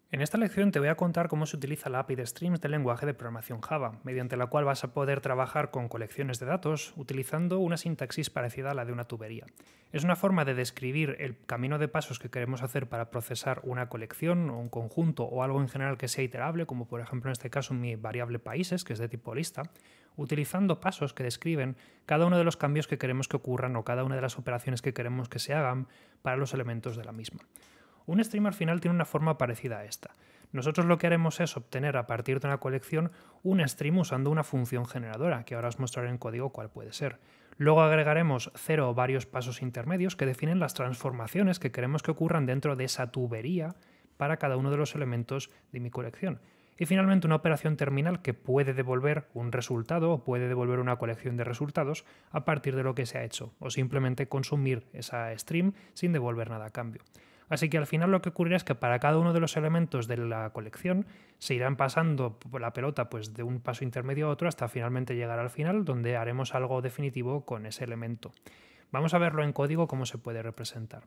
En esta lección te voy a contar cómo se utiliza la API de Streams del lenguaje de programación Java, mediante la cual vas a poder trabajar con colecciones de datos utilizando una sintaxis parecida a la de una tubería. Es una forma de describir el camino de pasos que queremos hacer para procesar una colección o un conjunto o algo en general que sea iterable, como por ejemplo en este caso mi variable países, que es de tipo lista, utilizando pasos que describen cada uno de los cambios que queremos que ocurran o cada una de las operaciones que queremos que se hagan para los elementos de la misma. Un stream al final tiene una forma parecida a esta. Nosotros lo que haremos es obtener a partir de una colección un stream usando una función generadora, que ahora os mostraré en código cuál puede ser. Luego agregaremos 0 o varios pasos intermedios que definen las transformaciones que queremos que ocurran dentro de esa tubería para cada uno de los elementos de mi colección. Y finalmente una operación terminal que puede devolver un resultado o puede devolver una colección de resultados a partir de lo que se ha hecho, o simplemente consumir esa stream sin devolver nada a cambio. Así que al final lo que ocurrirá es que para cada uno de los elementos de la colección se irán pasando la pelota pues, de un paso intermedio a otro hasta finalmente llegar al final, donde haremos algo definitivo con ese elemento. Vamos a verlo en código cómo se puede representar.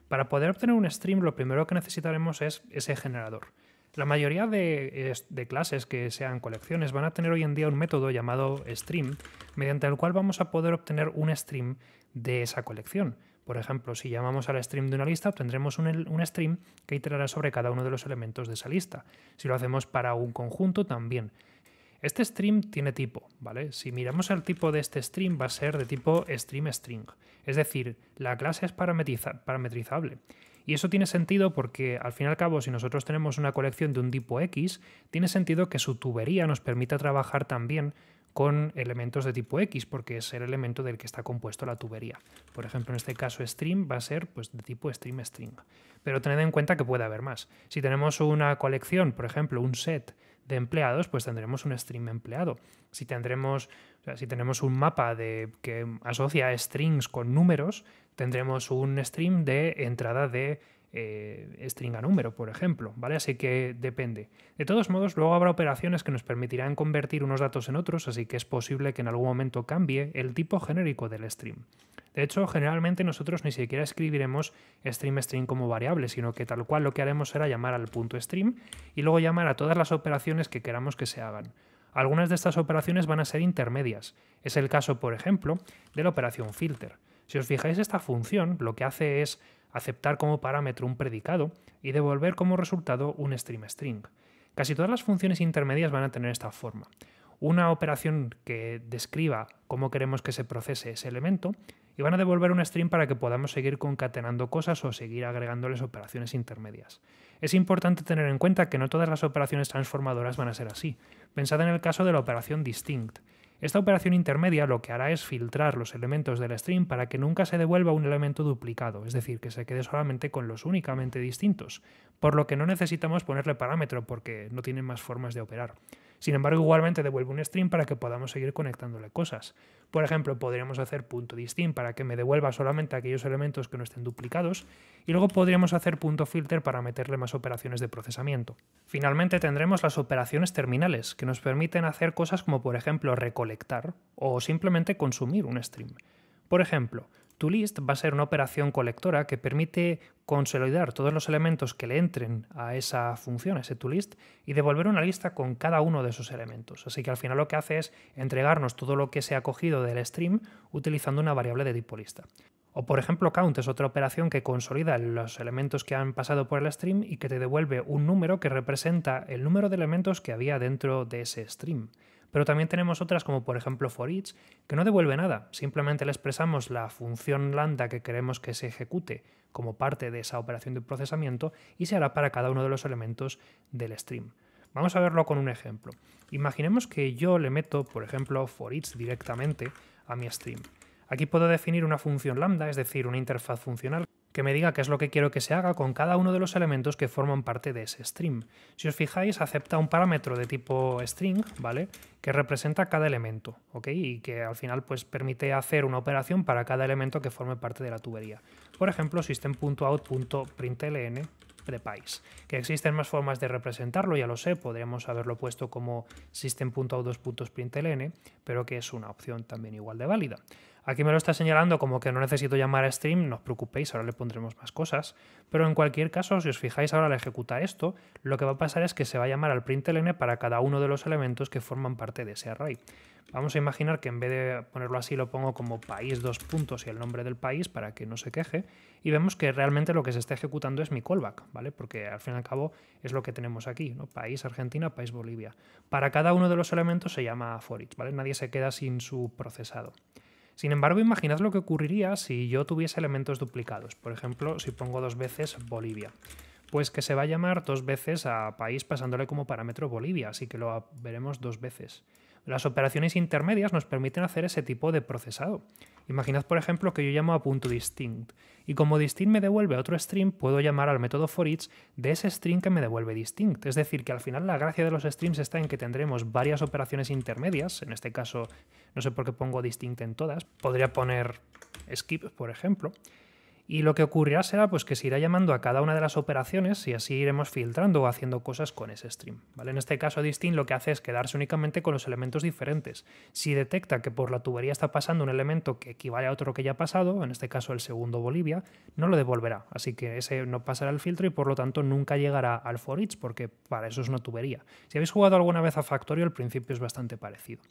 Para poder obtener un stream, lo primero que necesitaremos es ese generador. La mayoría de clases que sean colecciones van a tener hoy en día un método llamado stream, mediante el cual vamos a poder obtener un stream de esa colección. Por ejemplo, si llamamos al stream de una lista, obtendremos un stream que iterará sobre cada uno de los elementos de esa lista. Si lo hacemos para un conjunto, también. Este stream tiene tipo, ¿vale? Si miramos el tipo de este stream, va a ser de tipo stream string. Es decir, la clase es parametrizable. Y eso tiene sentido porque, al fin y al cabo, si nosotros tenemos una colección de un tipo X, tiene sentido que su tubería nos permita trabajar también con elementos de tipo X, porque es el elemento del que está compuesto la tubería. Por ejemplo, en este caso stream va a ser pues, de tipo stream string. Pero tened en cuenta que puede haber más. Si tenemos una colección, por ejemplo, un set de empleados, pues tendremos un stream empleado. Si tenemos un mapa que asocia strings con números, tendremos un stream de entrada de string a número, por ejemplo, ¿vale? Así que depende. De todos modos, luego habrá operaciones que nos permitirán convertir unos datos en otros, así que es posible que en algún momento cambie el tipo genérico del stream. De hecho, generalmente nosotros ni siquiera escribiremos stream string como variable, sino que tal cual lo que haremos será llamar al punto stream y luego llamar a todas las operaciones que queramos que se hagan. Algunas de estas operaciones van a ser intermedias. Es el caso, por ejemplo, de la operación filter. Si os fijáis, esta función lo que hace es aceptar como parámetro un predicado y devolver como resultado un stream string. Casi todas las funciones intermedias van a tener esta forma. Una operación que describa cómo queremos que se procese ese elemento y van a devolver un stream para que podamos seguir concatenando cosas o seguir agregándoles operaciones intermedias. Es importante tener en cuenta que no todas las operaciones transformadoras van a ser así. Pensad en el caso de la operación distinct. Esta operación intermedia lo que hará es filtrar los elementos del stream para que nunca se devuelva un elemento duplicado, es decir, que se quede solamente con los únicamente distintos, por lo que no necesitamos ponerle parámetro porque no tienen más formas de operar. Sin embargo, igualmente devuelve un stream para que podamos seguir conectándole cosas. Por ejemplo, podríamos hacer .distinct para que me devuelva solamente aquellos elementos que no estén duplicados y luego podríamos hacer .filter para meterle más operaciones de procesamiento. Finalmente tendremos las operaciones terminales, que nos permiten hacer cosas como por ejemplo recolectar o simplemente consumir un stream. Por ejemplo, toList va a ser una operación colectora que permite consolidar todos los elementos que le entren a esa función, a ese toList, y devolver una lista con cada uno de esos elementos. Así que al final lo que hace es entregarnos todo lo que se ha cogido del stream utilizando una variable de tipo lista. O por ejemplo, count es otra operación que consolida los elementos que han pasado por el stream y que te devuelve un número que representa el número de elementos que había dentro de ese stream. Pero también tenemos otras como por ejemplo forEach, que no devuelve nada, simplemente le expresamos la función lambda que queremos que se ejecute como parte de esa operación de procesamiento y se hará para cada uno de los elementos del stream. Vamos a verlo con un ejemplo. Imaginemos que yo le meto, por ejemplo, forEach directamente a mi stream. Aquí puedo definir una función lambda, es decir, una interfaz funcional, que me diga qué es lo que quiero que se haga con cada uno de los elementos que forman parte de ese stream. Si os fijáis, acepta un parámetro de tipo string, ¿vale?, que representa cada elemento, ¿ok?, y que al final pues, permite hacer una operación para cada elemento que forme parte de la tubería. Por ejemplo, system.out.println de Pais. Que existen más formas de representarlo, ya lo sé, podríamos haberlo puesto como system.out2.println, pero que es una opción también igual de válida. Aquí me lo está señalando como que no necesito llamar a stream, no os preocupéis, ahora le pondremos más cosas, pero en cualquier caso, si os fijáis ahora al ejecutar esto, lo que va a pasar es que se va a llamar al println para cada uno de los elementos que forman parte de ese array. Vamos a imaginar que en vez de ponerlo así lo pongo como país dos puntos y el nombre del país para que no se queje, y vemos que realmente lo que se está ejecutando es mi callback, ¿vale? Porque al fin y al cabo es lo que tenemos aquí, ¿no? País Argentina, país Bolivia. Para cada uno de los elementos se llama for each, ¿vale? Nadie se queda sin su procesado. Sin embargo, imaginad lo que ocurriría si yo tuviese elementos duplicados. Por ejemplo, si pongo 2 veces Bolivia. Pues que se va a llamar 2 veces a país pasándole como parámetro Bolivia, así que lo veremos 2 veces. Las operaciones intermedias nos permiten hacer ese tipo de procesado. Imaginad, por ejemplo, que yo llamo a punto distinct, y como distinct me devuelve otro string, puedo llamar al método forEach de ese string que me devuelve distinct. Es decir, que al final la gracia de los strings está en que tendremos varias operaciones intermedias, en este caso no sé por qué pongo distinct en todas, podría poner skip, por ejemplo, y lo que ocurrirá será pues, que se irá llamando a cada una de las operaciones y así iremos filtrando o haciendo cosas con ese stream, ¿vale? En este caso distinct lo que hace es quedarse únicamente con los elementos diferentes. Si detecta que por la tubería está pasando un elemento que equivale a otro que ya ha pasado, en este caso el segundo Bolivia, no lo devolverá, así que ese no pasará el filtro y por lo tanto nunca llegará al for each porque para eso es una tubería. Si habéis jugado alguna vez a Factorio, el principio es bastante parecido.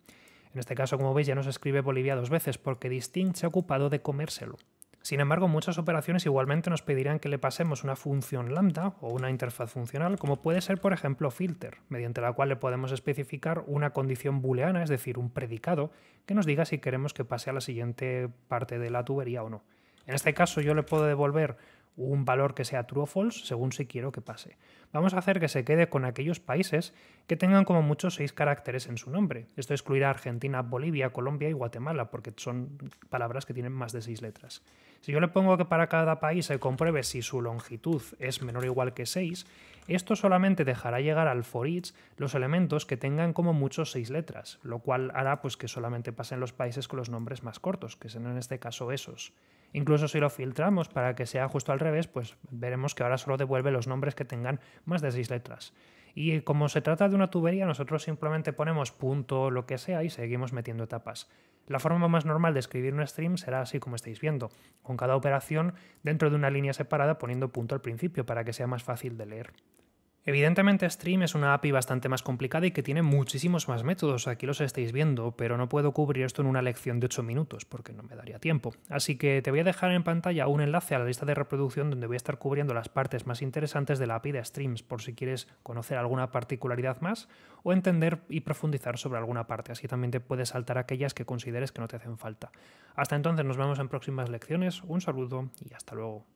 En este caso, como veis, ya no se escribe Bolivia 2 veces porque distinct se ha ocupado de comérselo. Sin embargo, muchas operaciones igualmente nos pedirán que le pasemos una función lambda o una interfaz funcional, como puede ser, por ejemplo, filter, mediante la cual le podemos especificar una condición booleana, es decir, un predicado, que nos diga si queremos que pase a la siguiente parte de la tubería o no. En este caso, yo le puedo devolver un valor que sea true o false según si quiero que pase. Vamos a hacer que se quede con aquellos países que tengan como mucho 6 caracteres en su nombre. Esto excluirá Argentina, Bolivia, Colombia y Guatemala, porque son palabras que tienen más de 6 letras. Si yo le pongo que para cada país se compruebe si su longitud es menor o igual que 6, esto solamente dejará llegar al for each los elementos que tengan como mucho 6 letras, lo cual hará pues, que solamente pasen los países con los nombres más cortos, que son en este caso esos. Incluso si lo filtramos para que sea justo al revés, pues veremos que ahora solo devuelve los nombres que tengan más de 6 letras. Y como se trata de una tubería, nosotros simplemente ponemos punto lo que sea y seguimos metiendo etapas. La forma más normal de escribir un stream será así como estáis viendo, con cada operación dentro de una línea separada poniendo punto al principio para que sea más fácil de leer. Evidentemente Stream es una API bastante más complicada y que tiene muchísimos más métodos, aquí los estáis viendo, pero no puedo cubrir esto en una lección de 8 minutos porque no me daría tiempo. Así que te voy a dejar en pantalla un enlace a la lista de reproducción donde voy a estar cubriendo las partes más interesantes de la API de Streams por si quieres conocer alguna particularidad más o entender y profundizar sobre alguna parte, así también te puedes saltar aquellas que consideres que no te hacen falta. Hasta entonces nos vemos en próximas lecciones, un saludo y hasta luego.